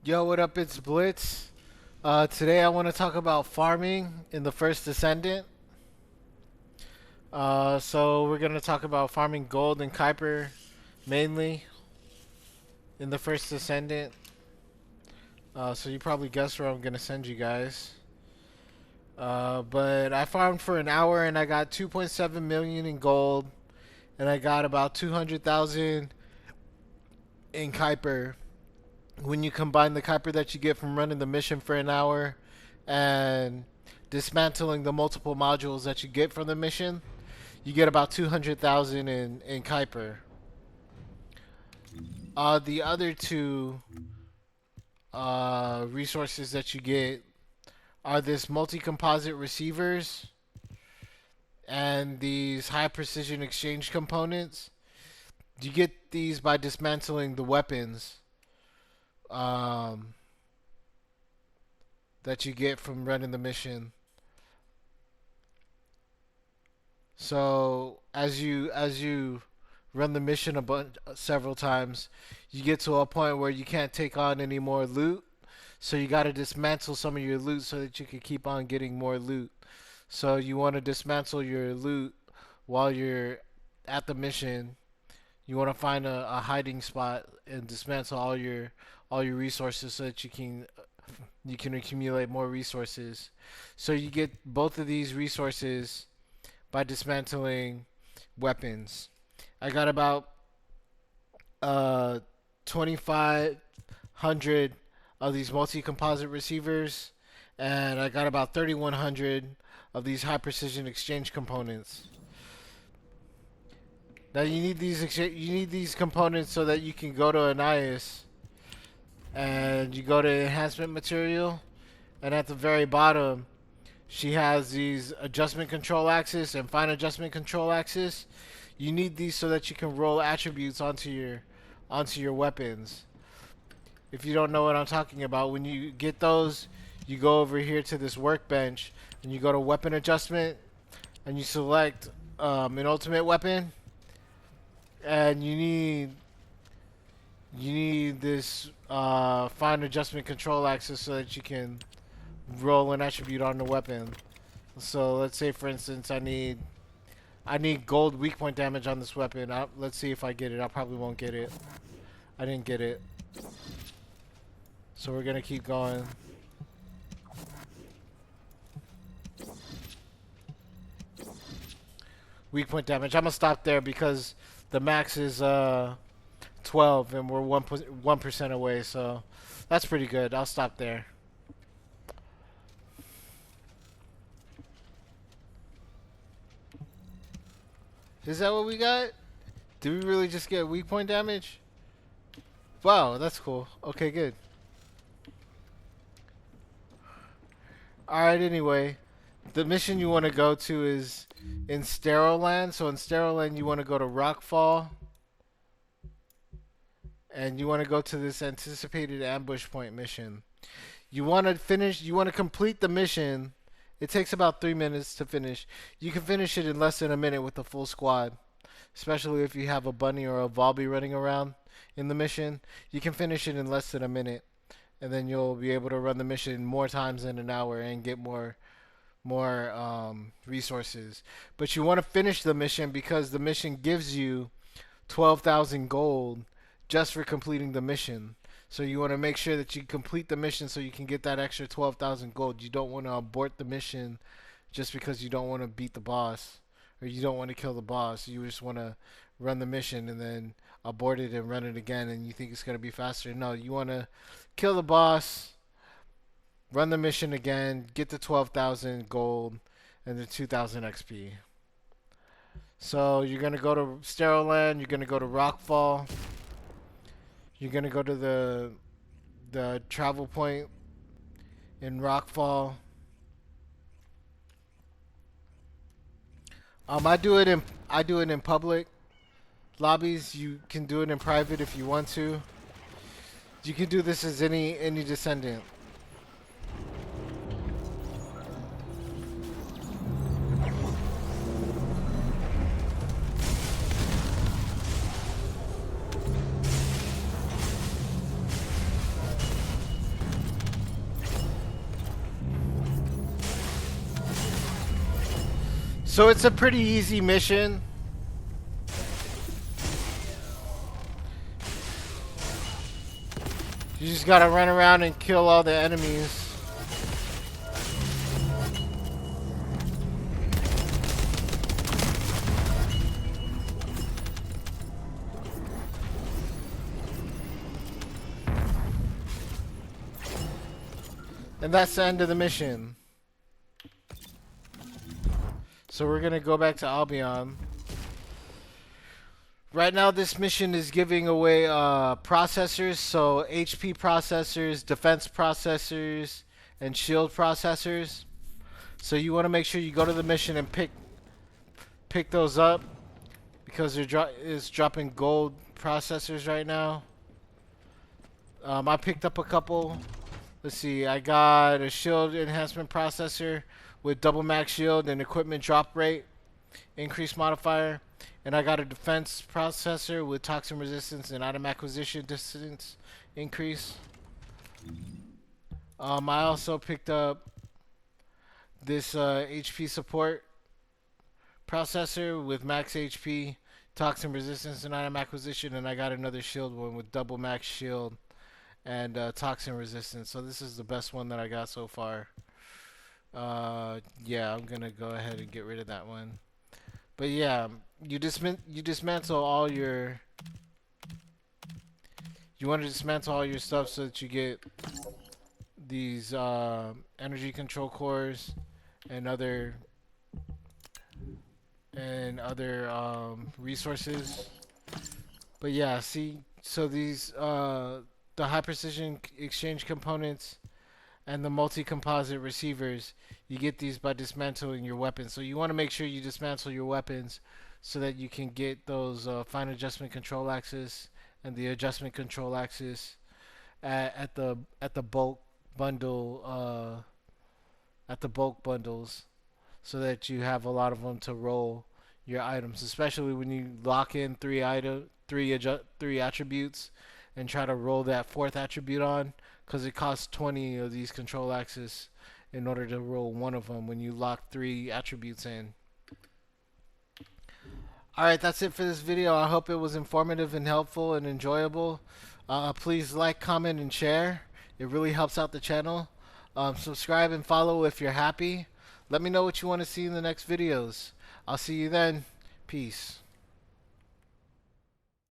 Yo, what up? It's Blitz. Today I want to talk about farming in the First Descendant. So we're gonna talk about farming gold and Kuiper mainly in the First Descendant. So you probably guessed where I'm gonna send you guys. But I farmed for an hour and I got 2.7 million in gold, and I got about 200,000 in Kuiper. When you combine the Kuiper that you get from running the mission for an hour and dismantling the multiple modules that you get from the mission, you get about 200,000 in Kuiper. The other two resources that you get are this multi-composite receivers and these high precision exchange components. You get these by dismantling the weapons um, that you get from running the mission. So as you run the mission several times, you get to a point where you can't take on any more loot. So you got to dismantle some of your loot so that you can keep on getting more loot. So you want to dismantle your loot while you're at the mission. You want to find a hiding spot and dismantle all your resources so that you can accumulate more resources. So you get both of these resources by dismantling weapons. I got about 2,500 of these multi-composite receivers, and I got about 3,100 of these high precision exchange components. Now you need these components so that you can go to Anais and you go to enhancement material, and at the very bottom she has these adjustment control axis and fine adjustment control axis. You need these so that you can roll attributes onto your weapons. If you don't know what I'm talking about, when you get those, you go over here to this workbench and you go to weapon adjustment and you select an ultimate weapon, and you need this fine adjustment control axis so that you can roll an attribute on the weapon. So let's say, for instance, I need gold weak point damage on this weapon. Let's see if I get it. I probably won't get it. I didn't get it. So we're gonna keep going. Weak point damage. I'm gonna stop there because the max is 12 and we're 1% away. So that's pretty good. I'll stop there. Is that what we got? Did we really just get weak point damage? Wow, that's cool. Okay, good. Alright, anyway. The mission you want to go to is in Sterile Land. So in Sterile Land, you want to go to Rockfall. And you want to go to this anticipated ambush point mission. You want to complete the mission. It takes about 3 minutes to finish. You can finish it in less than a minute with a full squad. Especially if you have a bunny or a Volby running around in the mission. You can finish it in less than a minute. And then you'll be able to run the mission more times in an hour and get more resources. But you want to finish the mission because the mission gives you 12,000 gold just for completing the mission. So you want to make sure that you complete the mission so you can get that extra 12,000 gold. You don't want to abort the mission just because you don't want to beat the boss or you don't want to kill the boss. You just want to run the mission and then abort it and run it again, and you think it's going to be faster. No, you want to kill the boss, run the mission again, get the 12,000 gold and the 2,000 XP. So you're going to go to Sterile Land, you're going to go to Rockfall. You're going to go to the travel point in Rockfall. I do it in public lobbies. You can do it in private if you want to. You can do this as any descendant. So it's a pretty easy mission. You just gotta run around and kill all the enemies. And that's the end of the mission. So we're gonna go back to Albion. Right now this mission is giving away processors, so HP processors, defense processors, and shield processors. So you want to make sure you go to the mission and pick those up because it's dropping gold processors right now. I picked up a couple. Let's see, I got a shield enhancement processor with double max shield and equipment drop rate increase modifier. And I got a defense processor with toxin resistance and item acquisition distance increase. I also picked up this HP support processor with max HP, toxin resistance, and item acquisition. And I got another shield one with double max shield and toxin resistance. So this is the best one that I got so far. Yeah, I'm gonna go ahead and get rid of that one. But yeah, you dismantle all your. You want to dismantle all your stuff so that you get these energy control cores and other resources. But yeah, see, so these the high precision exchange components and the multi-composite receivers, you get these by dismantling your weapons. So you want to make sure you dismantle your weapons so that you can get those fine adjustment control axis and the adjustment control axis at the bulk bundle at the bulk bundles, so that you have a lot of them to roll your items, especially when you lock in three attributes and try to roll that fourth attribute on, because it costs 20 of these control axes in order to roll one of them when you lock 3 attributes in. Alright, that's it for this video. I hope it was informative and helpful and enjoyable. Please like, comment, and share. It really helps out the channel. Subscribe and follow if you're happy. Let me know what you want to see in the next videos. I'll see you then. Peace.